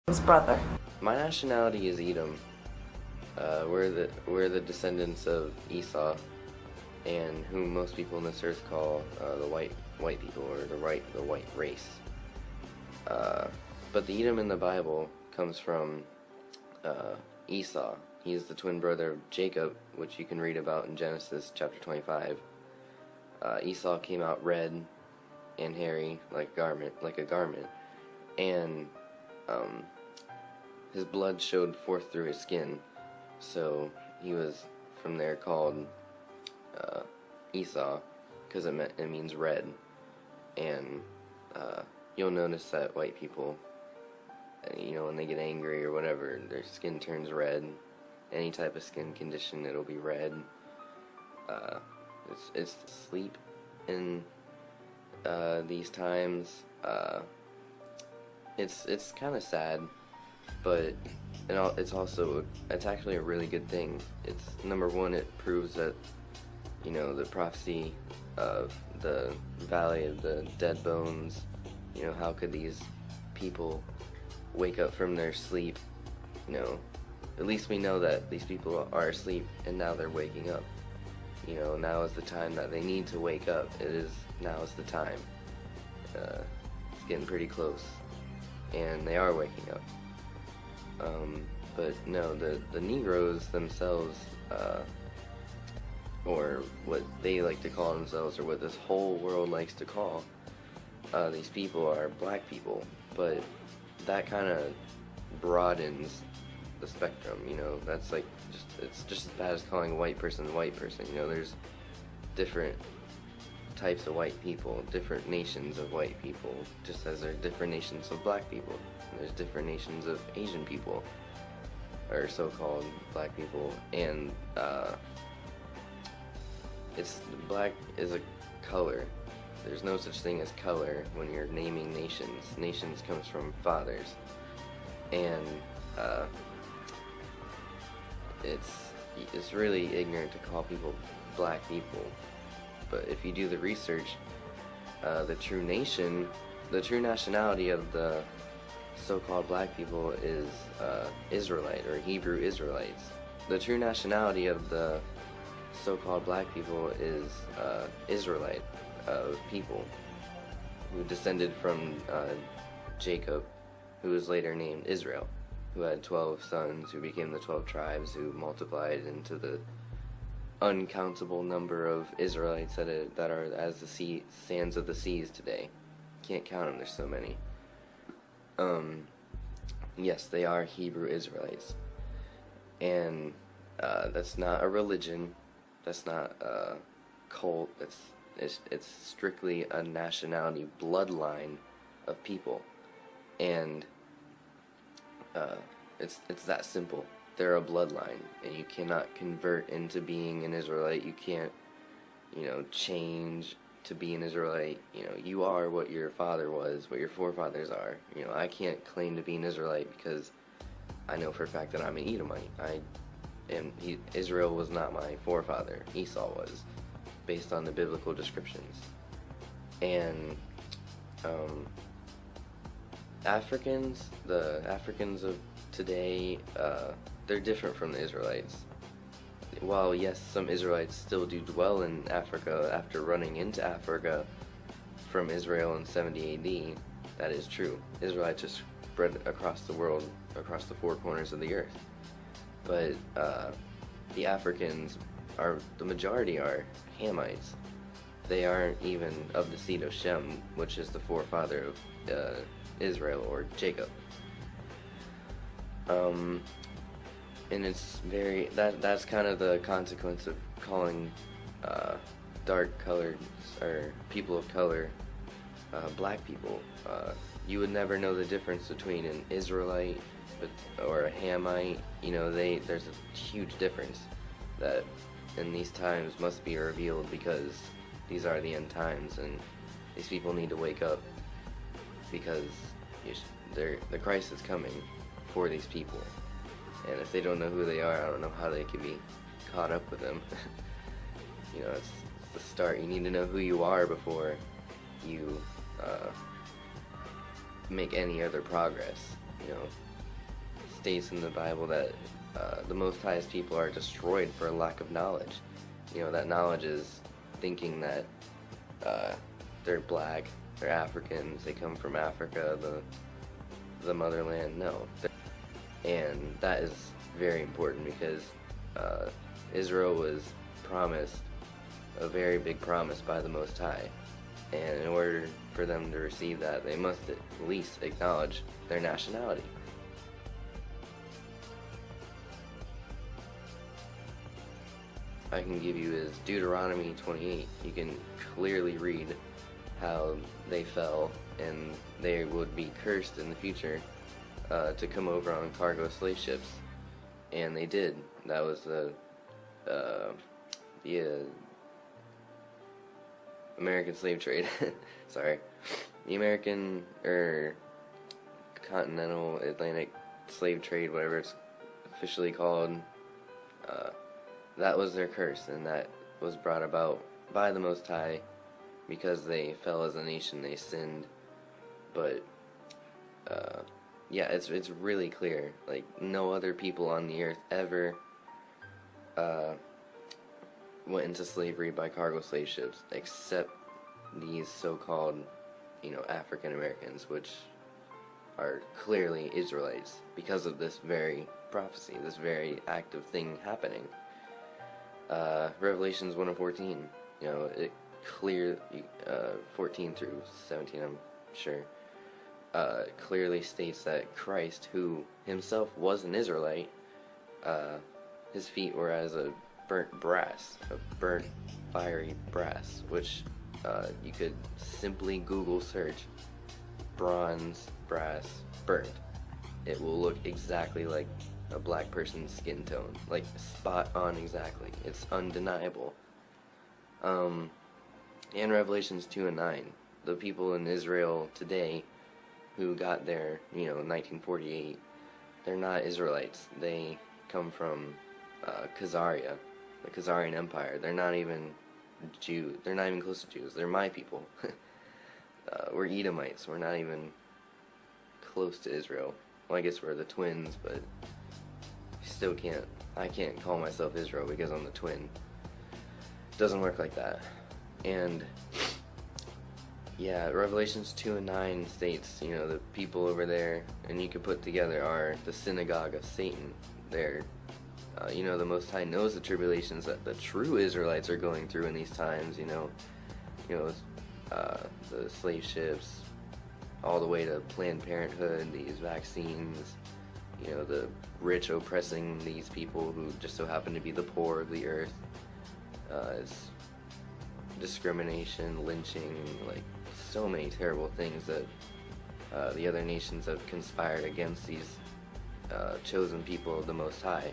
His brother. My nationality is Edom. We're the descendants of Esau, and whom most people on this earth call the white people, or the white race. But the Edom in the Bible comes from Esau. He's the twin brother of Jacob, which you can read about in Genesis chapter 25. Esau came out red and hairy like a garment, and his blood showed forth through his skin, so he was from there called Esau, because it means red. And you'll notice that white people, when they get angry or whatever, their skin turns red. Any type of skin condition, it'll be red. It's sleep in these times. It's kind of sad, but it's actually a really good thing. It's number one, it proves that the prophecy of the valley of the dead bones. How could these people wake up from their sleep? At least we know that these people are asleep and now they're waking up. Now is the time that they need to wake up. Now is the time. It's getting pretty close, and they are waking up. But no, the Negroes themselves, or what they like to call themselves, or what this whole world likes to call these people, are black people. But that kind of broadens the spectrum. That's like it's just as bad as calling a white person a white person. There's different types of white people, different nations of white people, just as there are different nations of black people. There's different nations of Asian people, or so-called black people, and black is a color. There's no such thing as color when you're naming nations. Nations comes from fathers, and it's really ignorant to call people black people. But if you do the research, the true nationality of the so-called black people is Israelite, or Hebrew Israelites. The true nationality of the so-called black people is Israelite people who descended from Jacob, who was later named Israel, who had 12 sons, who became the 12 tribes, who multiplied into the uncountable number of Israelites that are as the sands of the seas today. Can't count them, there's so many. Yes, they are Hebrew Israelites, and that's not a religion, that's not a cult, it's strictly a nationality, bloodline of people, and it's that simple. They're a bloodline, and you cannot convert into being an Israelite. You can't, change to be an Israelite. You are what your father was, what your forefathers are. I can't claim to be an Israelite because I know for a fact that I'm an Edomite. Israel was not my forefather. Esau was, based on the biblical descriptions. And the Africans of today, they're different from the Israelites. While yes, some Israelites still do dwell in Africa after running into Africa from Israel in 70 AD, that is true. Israelites are spread across the world, across the four corners of the earth. But the Africans the majority are Hamites. They aren't even of the seed of Shem, which is the forefather of Israel, or Jacob. And it's that's kind of the consequence of calling dark colored, or people of color, black people. You would never know the difference between an Israelite or a Hamite. There's a huge difference that in these times must be revealed, because these are the end times, and these people need to wake up, because the Christ is coming for these people. And if they don't know who they are, I don't know how they can be caught up with them. It's the start. You need to know who you are before you make any other progress. states in the Bible that the Most High's people are destroyed for a lack of knowledge. You know, that knowledge is thinking that they're black, they're Africans, they come from Africa, the motherland. No. And that is very important because Israel was promised a very big promise by the Most High. And in order for them to receive that, they must at least acknowledge their nationality. I can give you is Deuteronomy 28. You can clearly read how they fell and they would be cursed in the future to come over on cargo slave ships. And they did. That was the American slave trade. Sorry. The American or continental Atlantic slave trade, whatever it's officially called. That was their curse, and that was brought about by the Most High because they fell as a nation, they sinned. But yeah, it's really clear. Like, no other people on the earth ever went into slavery by cargo slave ships except these so-called, you know, African Americans, which are clearly Israelites because of this very prophecy, this very active thing happening. Revelations 1 and 14, you know, it clear 14 through 17, I'm sure, clearly states that Christ, who himself was an Israelite, his feet were as a burnt brass, a burnt fiery brass, which you could simply Google search bronze, brass, burnt. It will look exactly like a black person's skin tone, like spot on exactly. It's undeniable. And Revelations 2 and 9, the people in Israel today who got there, you know, in 1948, they're not Israelites. They come from Khazaria, the Khazarian Empire. They're not even Jews. They're not even close to Jews. They're my people. We're Edomites. We're not even close to Israel. Well, I guess we're the twins, but still can't. I can't call myself Israel because I'm the twin. Doesn't work like that. And yeah, Revelations 2 and 9 states, you know, the people over there, and you could put together, are the synagogue of Satan. They're, you know, the Most High knows the tribulations that the true Israelites are going through in these times. You know, the slave ships, all the way to Planned Parenthood, these vaccines. You know, the rich oppressing these people who just so happen to be the poor of the earth. It's discrimination, lynching, like so many terrible things that the other nations have conspired against these chosen people of the Most High.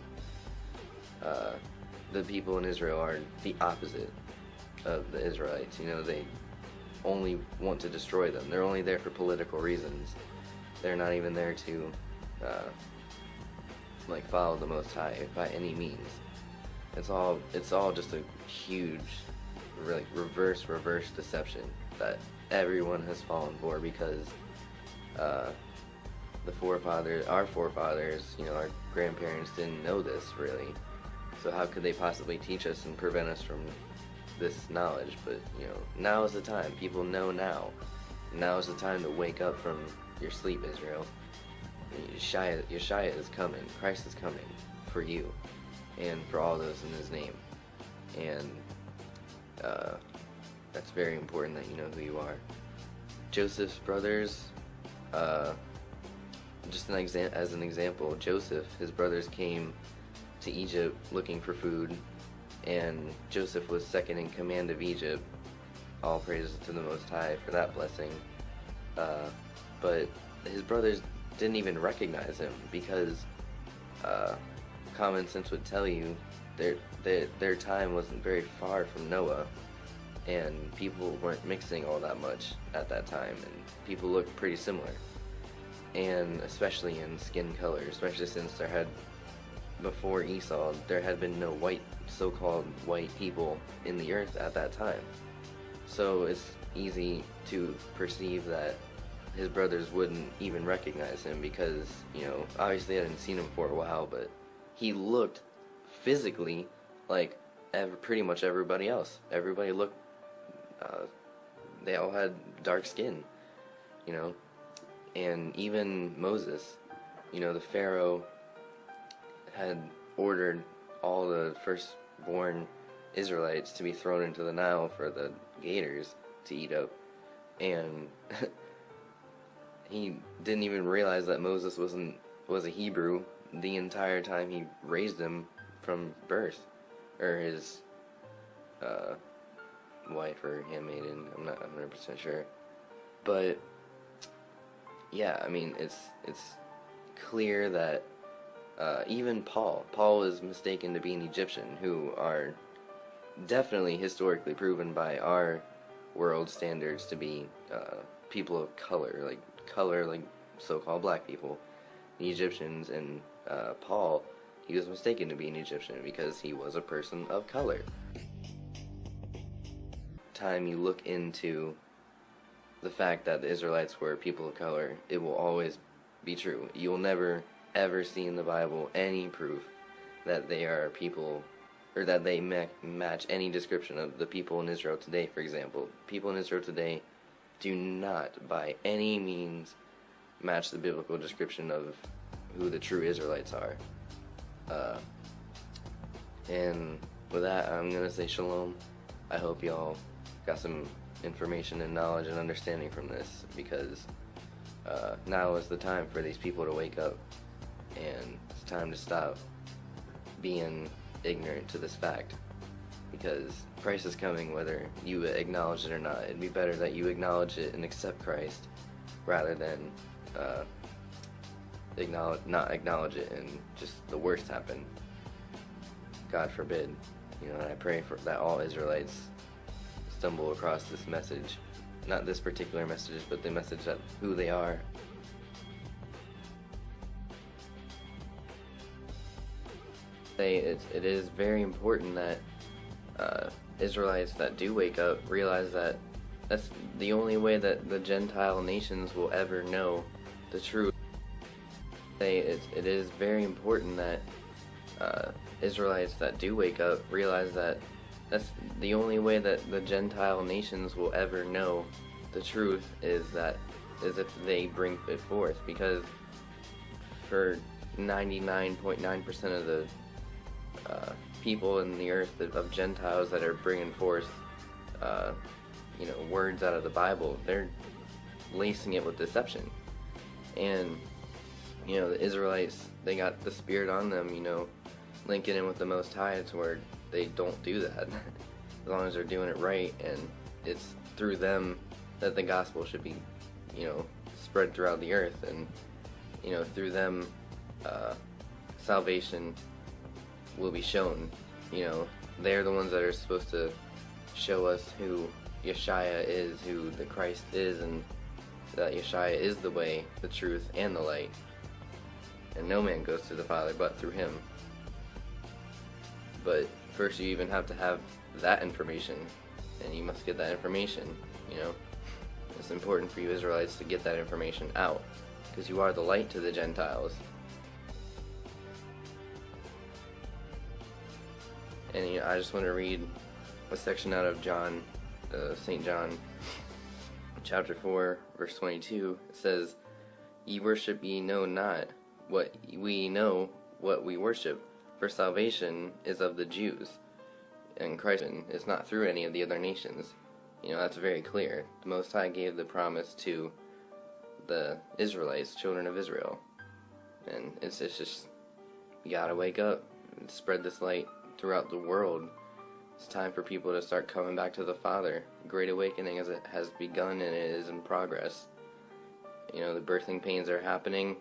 The people in Israel are the opposite of the Israelites. You know, they only want to destroy them. They're only there for political reasons. They're not even there to like follow the Most High by any means. It's all just a huge, like, reverse deception that everyone has fallen for because our forefathers, you know, our grandparents didn't know this really. So how could they possibly teach us and prevent us from this knowledge? But, you know, now is the time. People know now. Now is the time to wake up from your sleep, Israel. Yeshua is coming. Christ is coming for you and for all those in his name. And that's very important that you know who you are. Joseph's brothers, just as an example, Joseph, his brothers came to Egypt looking for food, and Joseph was second in command of Egypt. All praises to the Most High for that blessing. But his brothers didn't even recognize him because common sense would tell you their time wasn't very far from Noah, and people weren't mixing all that much at that time, and people looked pretty similar, and especially in skin color, especially since before Esau, there had been no so-called white people in the earth at that time. So it's easy to perceive that his brothers wouldn't even recognize him because, you know, obviously I hadn't seen him for a while, but he looked physically like pretty much everybody else. Everybody looked, they all had dark skin, you know, and even Moses, you know, the Pharaoh had ordered all the firstborn Israelites to be thrown into the Nile for the gators to eat up, and he didn't even realize that Moses was a Hebrew the entire time he raised him from birth, or his wife or handmaiden. I'm not 100% sure, but yeah, I mean, it's clear that even Paul was mistaken to be an Egyptian, who are definitely historically proven by our world standards to be people of color, like so-called black people. The Egyptians, and Paul, he was mistaken to be an Egyptian because he was a person of color. Time you look into the fact that the Israelites were people of color, it will always be true. You will never ever see in the Bible any proof that they are people, or that they match any description of the people in Israel today. For example, people in Israel today do not by any means match the biblical description of who the true Israelites are. And with that, I'm going to say shalom. I hope y'all got some information and knowledge and understanding from this, because now is the time for these people to wake up, and it's time to stop being ignorant to this fact, because Christ is coming whether you acknowledge it or not. It'd be better that you acknowledge it and accept Christ rather than not acknowledge it and just the worst happen. God forbid. You know, and I pray for that all Israelites stumble across this message, not this particular message, but the message of who they are. It is very important that Israelites that do wake up realize that that's the only way that the Gentile nations will ever know the truth. It is very important that Israelites that do wake up realize that that's the only way that the Gentile nations will ever know the truth is if they bring it forth, because for 99.9% of the people in the earth of Gentiles that are bringing forth you know, words out of the Bible, they're lacing it with deception. And you know, the Israelites, they got the Spirit on them, you know, linking in with the Most High to where they don't do that as long as they're doing it right, and it's through them that the gospel should be, you know, spread throughout the earth, and you know, through them salvation will be shown. You know, they're the ones that are supposed to show us who Yeshua is, who the Christ is, and that Yeshua is the way, the truth, and the light, and no man goes to the Father but through him. But first you even have to have that information, and you must get that information, you know. It's important for you Israelites to get that information out, because you are the light to the Gentiles. And you know, I just want to read a section out of John, St. John, chapter 4, verse 22. It says, "Ye worship, ye know not what we know what we worship, for salvation is of the Jews, and Christ is not through any of the other nations." You know, that's very clear. The Most High gave the promise to the Israelites, children of Israel. And it's just, you gotta wake up and spread this light throughout the world. It's time for people to start coming back to the Father. Great awakening as it has begun, and it is in progress. You know, the birthing pains are happening,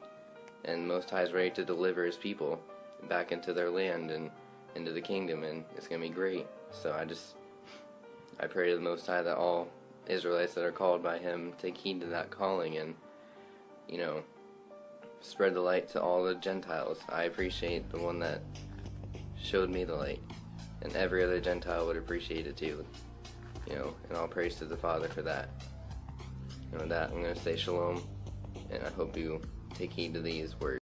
and Most High is ready to deliver his people back into their land and into the kingdom, and it's going to be great. So I pray to the Most High that all Israelites that are called by him take heed to that calling, and, you know, spread the light to all the Gentiles. I appreciate the one that showed me the light, and every other Gentile would appreciate it too. You know, and all praise to the Father for that. And with that, I'm going to say shalom, and I hope you take heed to these words.